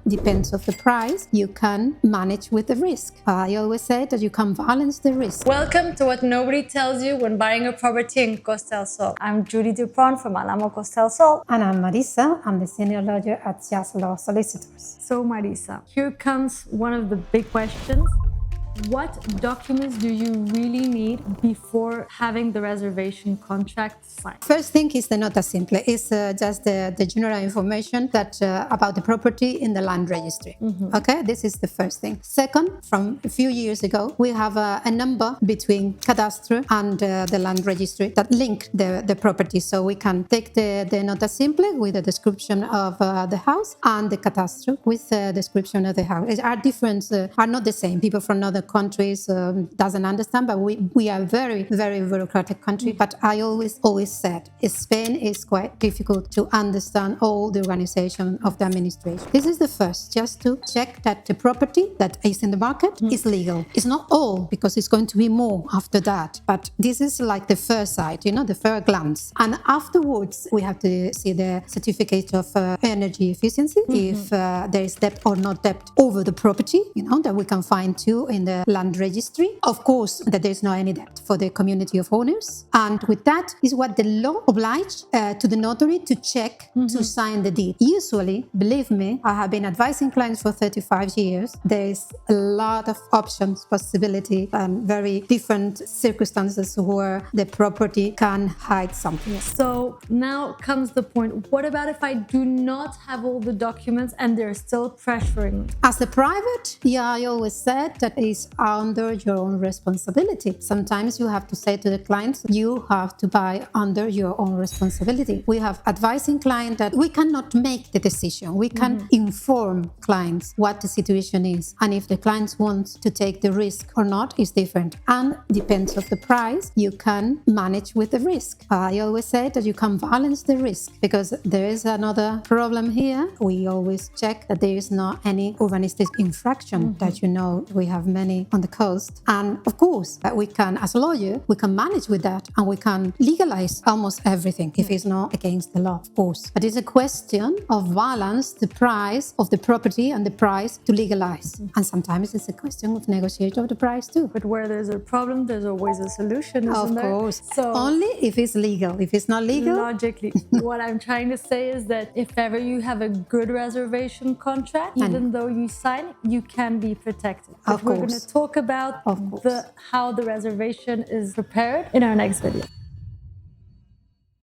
depends of the price, you can manage with the risk. I always say that you can balance the risk. Welcome to What Nobody Tells You When Buying a Property in Costa del Sol. I'm Judy Dupont from Alamo Costa del Sol. And I'm Marisa. I'm the senior lawyer at Just Law Solicitors. So Marisa, here comes one of the big questions. What documents do you really need before having the reservation contract signed? First thing is the nota simple. It's just the general information that about the property in the land registry. Okay, this is the first thing. Second, from a few years ago, we have a number between cadastre and the land registry that link the property. So we can take the nota simple with a description of the house and the cadastre with a description of the house. It are different, are not the same. People from other countries doesn't understand, but we are very bureaucratic country. But I always said Spain is quite difficult to understand all the organization of the administration. This is the first, just to check that the property that is in the market is legal. It's not all, because it's going to be more after that, but this is like the first sight, the first glance. And afterwards we have to see the certificate of energy efficiency, if there is debt or not debt over the property, that we can find too in the land registry. Of course, that there is no any debt for the community of owners. And with that is what the law obliges to the notary to check to sign the deed. Usually, believe me, I have been advising clients for 35 years. There is a lot of options, possibility, and very different circumstances where the property can hide something. So now comes the point. What about if I do not have all the documents and they're still pressuring me? As a private, I always said that is under your own responsibility. Sometimes you have to say to the clients, you have to buy under your own responsibility. We have advising clients that we cannot make the decision. We can inform clients what the situation is. And if the clients want to take the risk or not is different. And depends of the price, you can manage with the risk. I always say that you can balance the risk, because there is another problem here. We always check that there is not any urbanistic infraction that we have many on the coast. And of course, we can, as a lawyer, we can manage with that, and we can legalize almost everything if it's not against the law, of course. But it's a question of balance the price of the property and the price to legalize. And sometimes it's a question of negotiation of the price too. But where there's a problem, there's always a solution, isn't there? Of course. So only if it's legal. If it's not legal, logically, what I'm trying to say is that if ever you have a good reservation contract, even though you sign, you can be protected. But we're going to talk about how the reservation is prepared in our next video.